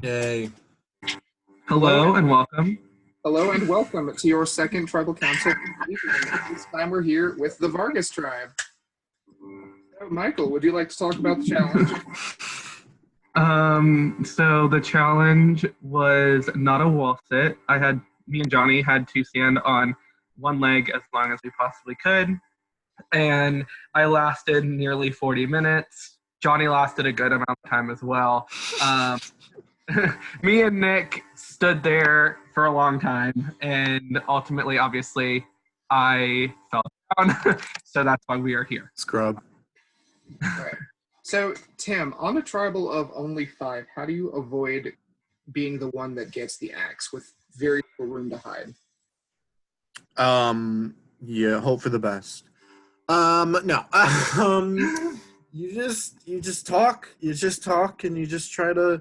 Yay. Hello, Hello and welcome. hello and welcome to your second tribal council evening. This time we're here with the Vargas tribe. So, Michael, would you like to talk about the challenge? So the challenge was not a wall sit. Me and Johnny had to stand on one leg as long as we possibly could. And I lasted nearly 40 minutes. Johnny lasted a good amount of time as well. Me and Nick stood there for a long time, and ultimately, obviously, I fell down. So that's why we are here. Scrub. All right. So, Tim, on a tribal of only 5, how do you avoid being the one that gets the axe with very little room to hide? Yeah, hope for the best. No. You just talk, and you just try to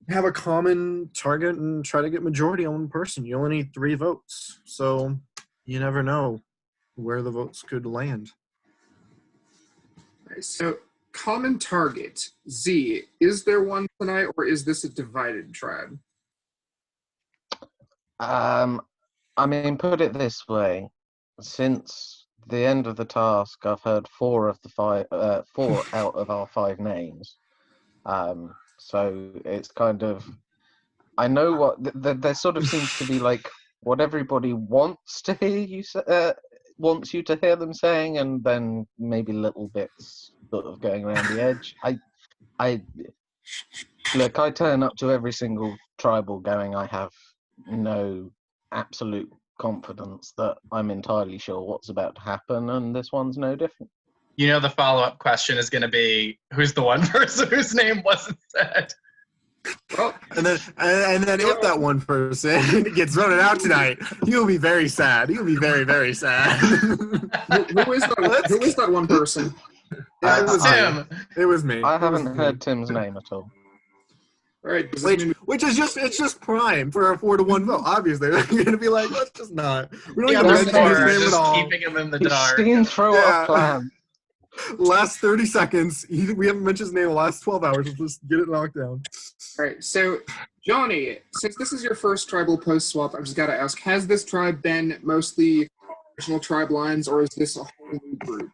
have a common target and try to get majority on one person. You only need 3 votes, so you never know where the votes could land. Right, so, common target, Z, is there one tonight or is this a divided tribe? I mean, put it this way: since the end of the task, I've heard 4 out of our 5 names. So it's kind of, I know what there sort of seems to be like what everybody wants to hear you wants you to hear them saying, and then maybe little bits sort of going around the edge. I look, I turn up to every single tribal going, I have no absolute confidence that I'm entirely sure what's about to happen, and this one's no different. You know, the follow-up question is going to be, who's the one person whose name wasn't said? Well, And then if that one person gets voted out tonight, he'll be very sad. He'll be very, very sad. who is that one person? It was Tim. me. It was me. I It was haven't me. heard Tim's name at all. All right, does this mean Which is just prime for a 4-1 vote. Obviously, you're gonna be like, let's just not. We don't Yeah, even that's mention his fair. name at just all. keeping him in the He's dark. seen through Yeah. our plan. Last 30 seconds. We haven't mentioned his name in the last 12 hours. Let's just get it knocked down. All right, so Johnny, since this is your first tribal post swap, I've just got to ask: has this tribe been mostly original tribe lines, or is this a whole new group?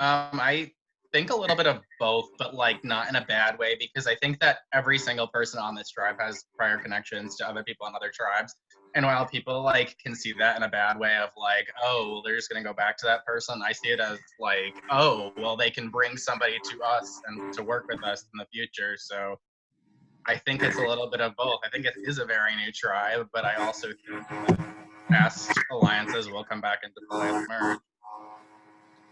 I think a little bit of both, but like not in a bad way, because I think that every single person on this tribe has prior connections to other people in other tribes. And while people like can see that in a bad way of like, oh, well, they're just gonna go back to that person, I see it as like, oh, well, they can bring somebody to us and to work with us in the future. So I think it's a little bit of both. I think it is a very new tribe, but I also think that past alliances will come back into play and merge.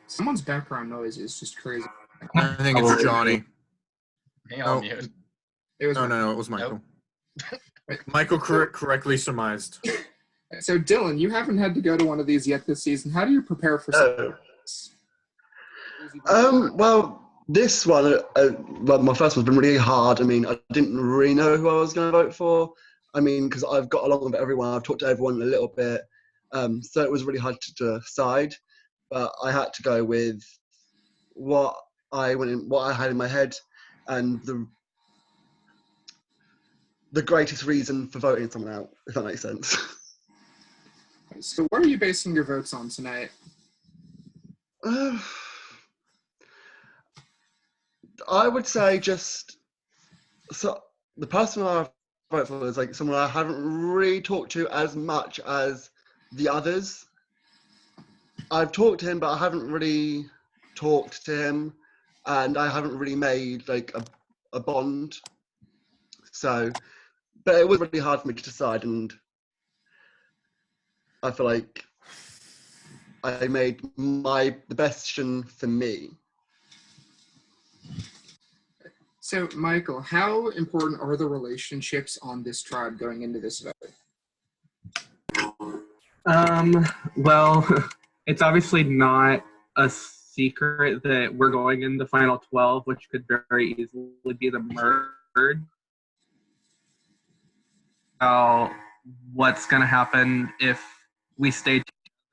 Someone's background noise is just crazy. I think it's Johnny. Hey, I'll Oh. mute. It was No, it was Michael. Michael correctly surmised. So, Dylan, you haven't had to go to one of these yet this season. How do you prepare for something like this? Well, this one, my first one's been really hard. I mean, I didn't really know who I was going to vote for. I mean, because I've got along with everyone, I've talked to everyone a little bit, so it was really hard to decide. But I had to go with what I had in my head, and the greatest reason for voting someone out, if that makes sense. So, what are you basing your votes on tonight? I would say the person I vote for is like someone I haven't really talked to as much as the others. I've talked to him, but I haven't really talked to him, and I haven't really made like a bond. So, but it was really hard for me to decide, and I feel like I made the best decision for me. So, Michael, how important are the relationships on this tribe going into this vote? Well, it's obviously not a secret that we're going in the final 12, which could very easily be the merge. What's going to happen if we stay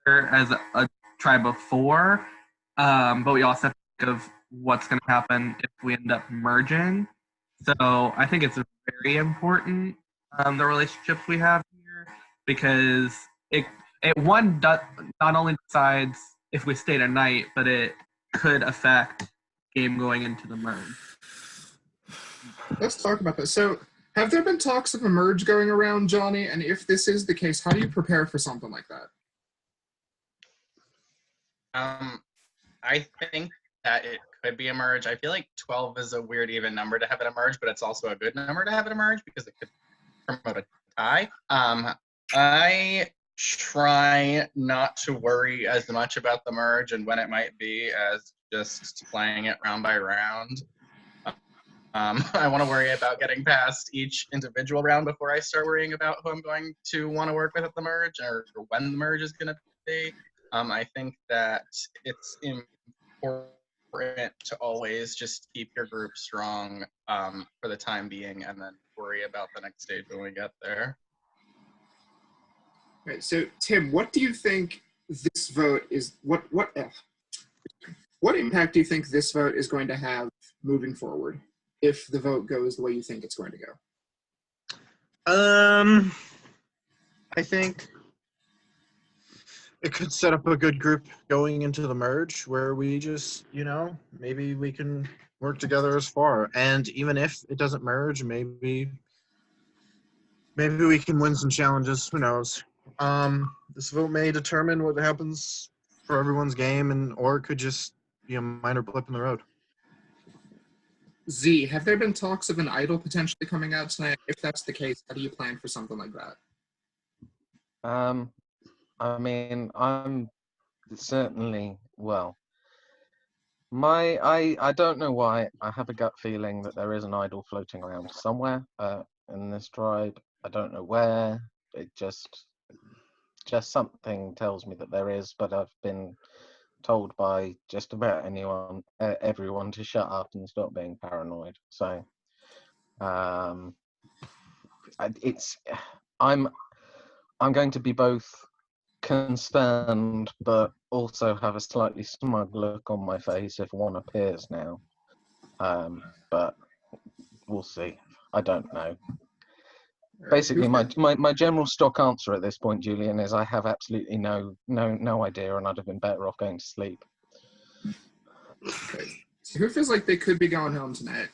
together as a tribe of 4, but we also have to think of what's going to happen if we end up merging. So I think it's very important, the relationships we have here, because it not only decides if we stay tonight, but it could affect game going into the merge. Let's talk about this. So, have there been talks of a merge going around, Johnny? And if this is the case, how do you prepare for something like that? I think that it could be a merge. I feel like 12 is a weird even number to have it emerge, but it's also a good number to have it emerge because it could promote a tie. I try not to worry as much about the merge and when it might be as just playing it round by round. I want to worry about getting past each individual round before I start worrying about who I'm going to want to work with at the merge or when the merge is going to be. I think that it's important to always just keep your group strong for the time being and then worry about the next stage when we get there. Right. So, Tim, what do you think this vote is? What impact do you think this vote is going to have moving forward if the vote goes the way you think it's going to go? I think it could set up a good group going into the merge where we just, maybe we can work together as far. And even if it doesn't merge, maybe we can win some challenges. Who knows? This vote may determine what happens for everyone's game, or it could just be a minor blip in the road. Z, have there been talks of an idol potentially coming out tonight? If that's the case, how do you plan for something like that? I mean, I'm certainly, I don't know why. I have a gut feeling that there is an idol floating around somewhere in this tribe. I don't know where. It just something tells me that there is, but I've been told by just about everyone to shut up and stop being paranoid. So, I'm going to be both concerned, but also have a slightly smug look on my face if one appears now. But we'll see. I don't know. Basically, my general stock answer at this point, Julian, is I have absolutely no idea, and I'd have been better off going to sleep. Okay. So who feels like they could be going home tonight?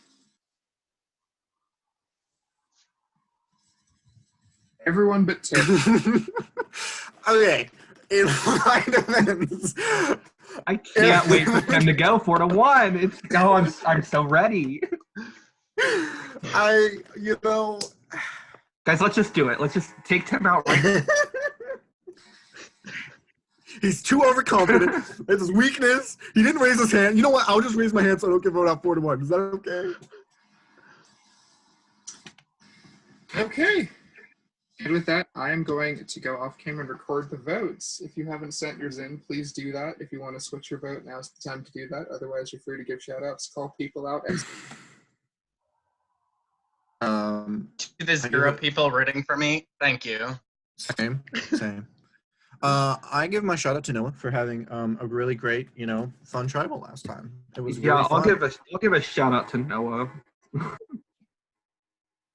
Everyone but Tim. Okay. In my defense, I can't wait for Tim to go 4-1. I'm so ready. Guys, let's just do it. Let's just take Tim out right now. He's too overconfident. It's his weakness. He didn't raise his hand. You know what? I'll just raise my hand so I don't get voted out 4-1. Is that okay? Okay. And with that, I am going to go off camera and record the votes. If you haven't sent yours in, please do that. If you want to switch your vote, now's the time to do that. Otherwise, you're free to give shout outs, call people out. To the 0 people rooting for me, thank you. Same. I give my shout out to Noah for having a really great, fun tribal last time. It was really fun. I'll give a shout out to Noah.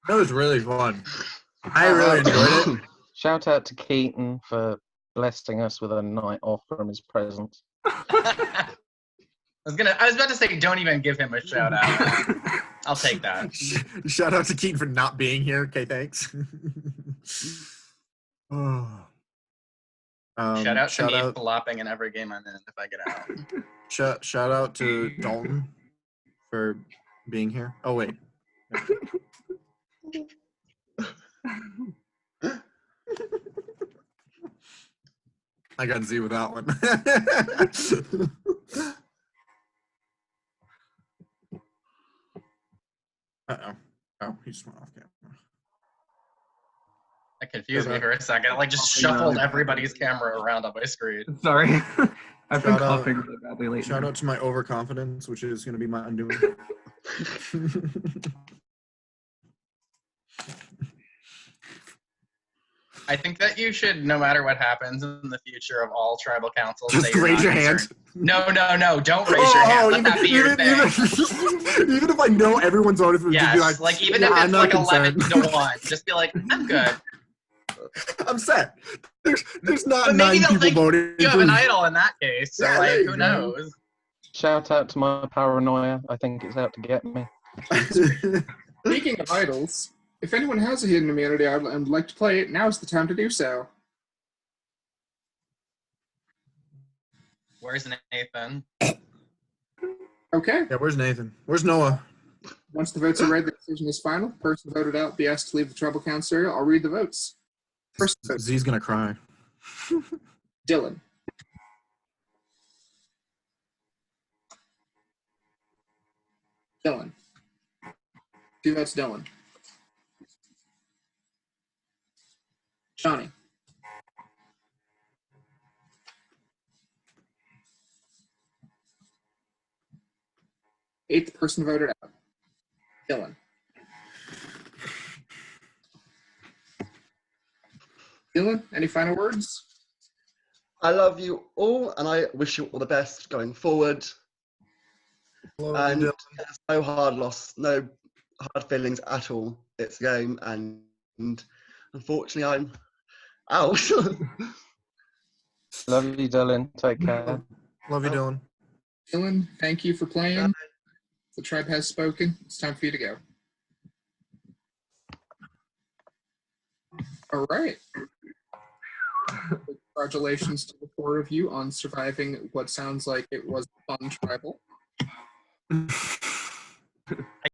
That was really fun. I really enjoyed it. Shout out to Keaton for blessing us with a night off from his presence. I was about to say, don't even give him a shout out. I'll take that. Shout out to Keaton for not being here. Okay, thanks. Shout out to me flopping in every game I'm in if I get out. Shout out to Dalton for being here. Oh wait. I got Z with that one. Uh-oh. Oh, he just went off camera. That confused me for a second. I just shuffled everybody's camera around on my screen. Sorry. I've been coughing really badly lately. Shout out to my overconfidence, which is going to be my undoing. I think that you should, no matter what happens in the future of all tribal councils, Just say you're raise not your hand. concerned. No, don't raise your hand. Let that be your thing. Even if I know everyone's voted for, just be Yes, like, even yeah, if I'm it's not like 11 concerned. to 1, just be like, I'm good. I'm set. There's not But maybe 9 they'll people think voting you have for an me. idol in that case. So, Yeah, like, there you who go. knows? Shout out to my paranoia. I think it's out to get me. Speaking of idols, if anyone has a hidden immunity idol and would like to play it, now's the time to do so. Where's Nathan? Okay. Yeah, where's Nathan? Where's Noah? Once the votes are read, the decision is final. Person voted out be asked to leave the tribal council area. I'll read the votes. First vote, Z's gonna cry. Dylan. Dylan. 2 votes, Dylan. Johnny. Eighth person voted out. Dylan. Dylan, any final words? I love you all, and I wish you all the best going forward. And it's no hard loss, no hard feelings at all. It's a game, and unfortunately, I'm out. Love you, Dylan. Take care. Love you, Dylan. Dylan, thank you for playing. The tribe has spoken. It's time for you to go. All right. Congratulations to the 4 of you on surviving what sounds like it was a fun tribal. I